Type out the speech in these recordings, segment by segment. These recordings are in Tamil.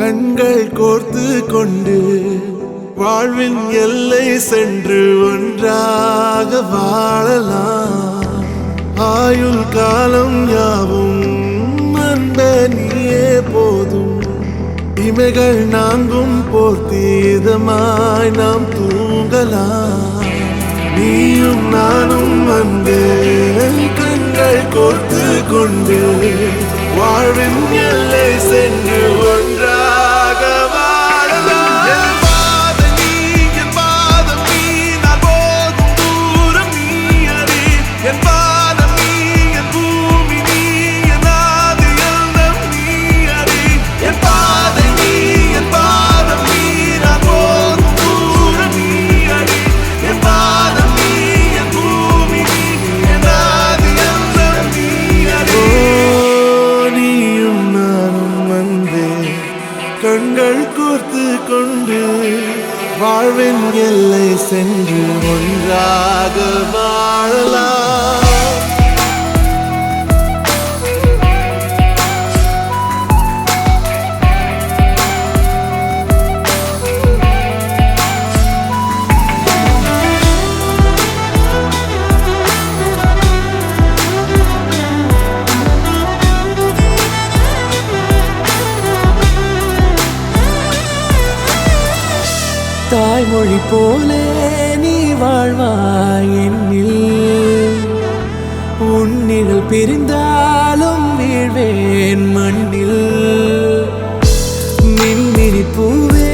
கண்கள் கோர்த்து கொண்டு வாழ்வின் எல்லை சென்று ஒன்றாக வாழலாம். ஆயுள் காலம் யாவும் அன்ப நீயே போதும். இமைகள் நான்கும் போர்த்தீதமாய் நாம் தூங்கலாம். நீயும் நானும் வந்து கண்கள் கோர்த்து கொண்டு வாழ்வின் எல்லை சென்று ஒன்றாக வாழலாம். என் பாதம் நீ, என் பாதம் நீ, நான் போகும் தூரம் நீ அறி. என் பாதம் நீ, என் பூமி நீ, என் ஆதி எல்லாம் நீ அறி. என் பாதம் நீ, என் பாதம் நீ, நான் போகும் தூரம் நீ அறி. என் பாதம் நீ, என் பூமி நீ, என் ஆதி எல்லாம் நீ அறி. நீயும் நானும் வந்தே கண்கள் கோர்த்து கொண்டு வாழ்வின் எல்லை சென்று ஒன்றாக வாழலாம். தாய்மொழி போலே நீ வாழ்வாய் என்னில். உன்னிகள் பிரிந்தாலும் வீழ்வேன் மண்ணில். மின்மினி பூவே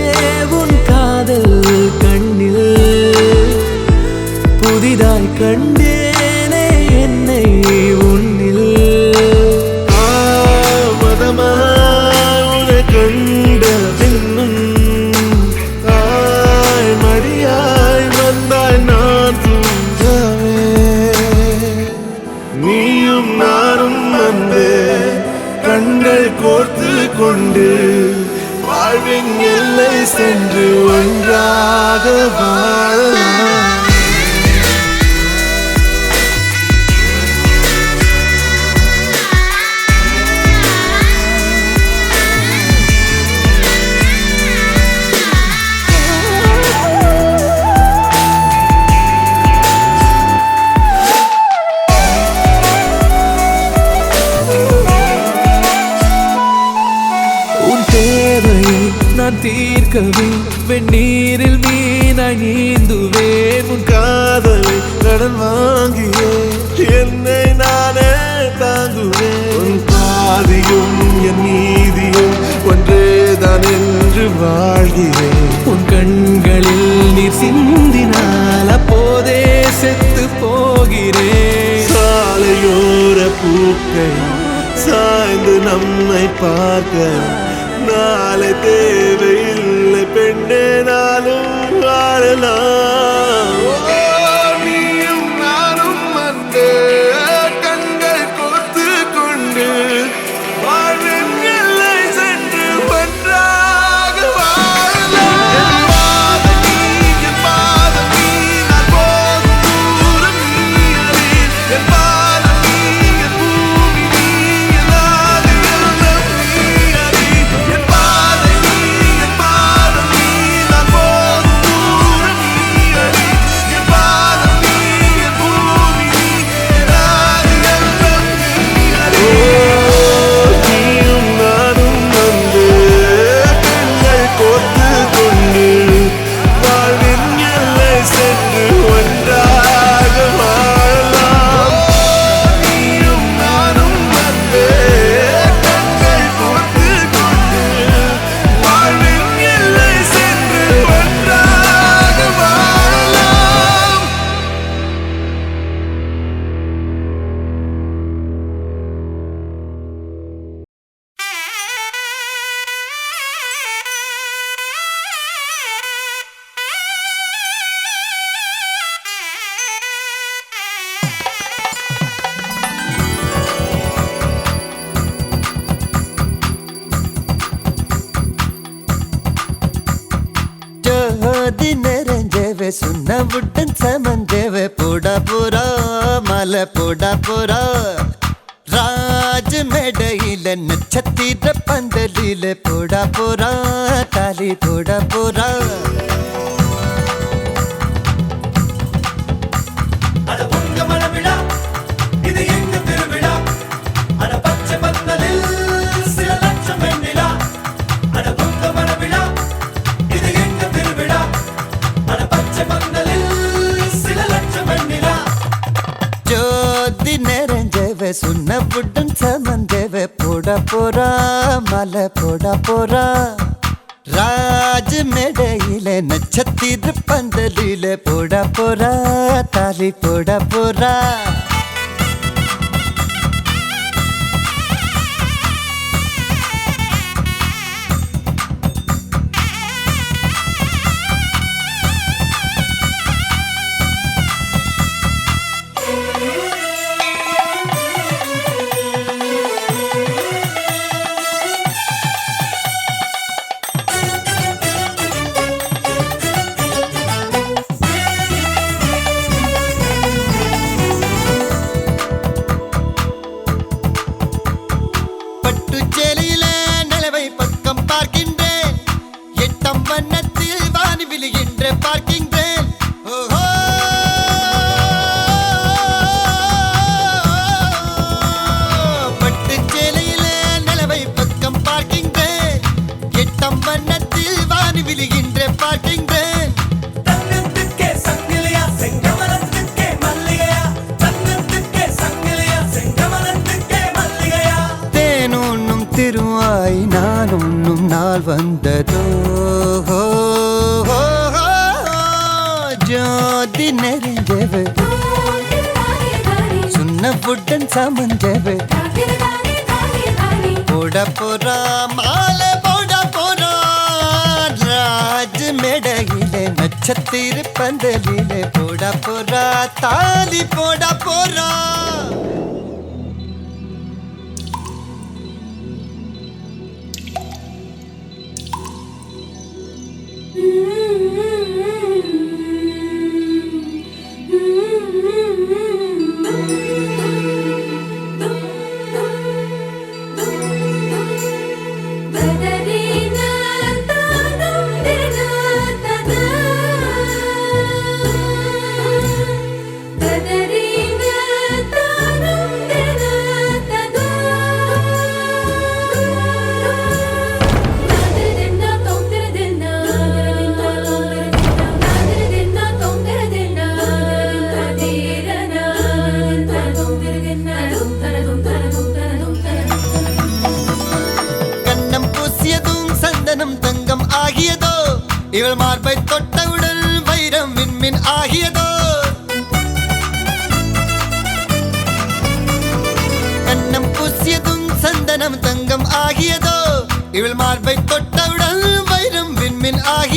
உன் காதல் கண்ணில். புதிதாய் கண்டேனே என்னை உன்னில். மதமாய் உன்னை கண்ட பின்னும் நீயும் நானும் வந்து கண்கள் கோர்த்து கொண்டு வாழ்வின் எல்லை சென்று ஒன்றாக வாழலாம். நான் தீர்க்கவே வெந்நீரில் மீனாய் நீந்துவேன். உன் காதலை கடன் வாங்கியே என்னை நானே தாங்குவேன். உன் பாதியும் என் நீதியும் ஒன்றேதான் என்று வாழ்கிறேன். உன் கண்களில் நீர் சிந்தினால் அப்போதே செத்து போகிறேன். சாலையோர பூக்கள் சாய்ந்து நம்மை பார்க்க நாளை தேவையில்லை பெண்ணே, நாளும் வாழலாம். நீயும் நானும் வந்து கண்கள் கோர்த்து கொண்டு வாழ்வின் எல்லை சென்று ஒன்றாக வாழலாம். என் பாதம் நீ, என் பாதம் நீ, நான் போகும் தூரம் நீ அறி. என் பாதம் நீ, என் பூமி நீ, என் ஆதி எல்லாம் நீ அறி. என் பாதம் நீ, என் பாதம் நீ, நான் போகும் தூரம் நீ அறி. என் பாதம் நீ, என் பூமி நீ, என் ஆதி எல்லாம் நீ அறி. நீயும் நானும் வந்து கண்கள் கோர்த்து கொண்டு வாழ்வின் எல்லை சென்று ஒன்றாக வாழலாம். நீயும் நானும் வந்து கண்கள் கோர்த்து கொண்டு வாழ்வின் எல்லை சென்று ஒன்றாக வாழலாம். ஜோதி நிறைஞ்சவே சுண்ணவுடன் சமஞ்சவே போடா போறா மலை போடா போறா. ராஜ ராஜ மேடையில நட்சத்திர பந்தலில போடா போறா தாலி போடா போறா அட உங்க மனவிழா இது எங்க திருவிழா அட பச்சை பந்தலில் சில லட்சம் வெண்ணிலா அட உங்க மனவிழா இது எங்க திருவிழா அட பச்சை பந்தலில் சில லட்சம் வெண்ணிலா ஜோதி நிறைஞ்சவ சுண்ணவுடன் சமந்தவ போடா போறா மலை போடா போறா ராஜ மேடையில நட்சத்திர பந்தலில போடா போறா தாலி போடா போறா பட்டுச்சேலையில நிலவை பக்கம் பார்க்கின்றேன் எட்டம் வண்ணத்தில் வானி விழுகின்ற பார்க்கின்றேன் ஓஹோ பட்டுச்சேலையில நிலவை பக்கம் பார்க்கின்றேன் எட்டம் வண்ணத்தில் வானி விழுகின்ற பார்க்கின்றேன் தங்கத்துக்கே சங்கிலியா செங்கமலத்துக்கே மல்லிகையா தங்கத்துக்கே சங்கிலியா செங்கமலத்துக்கே மல்லிகையா தேனுண்ணும் திருவாய் நான் உண்ணும் நாள் வந்ததோ ஜோதி நெறிஞ்சவ சுண்ணவுடன் சமஞ்சவ போட போறா மாலை போட போறா ராஜ மேடையில நட்சத்திர பந்தலில போட போறா தாலி போட போறா தங்கம் ஆகியதோ இவள் மார்பை தொட்டவுடன் வைரம் விண்மின் ஆகியதோ கண்ணம் பூசியதும் சந்தனம் தங்கம் ஆகியதோ இவள் மார்பை தொட்டவுடன் வைரம் விண்மின் ஆகியதோ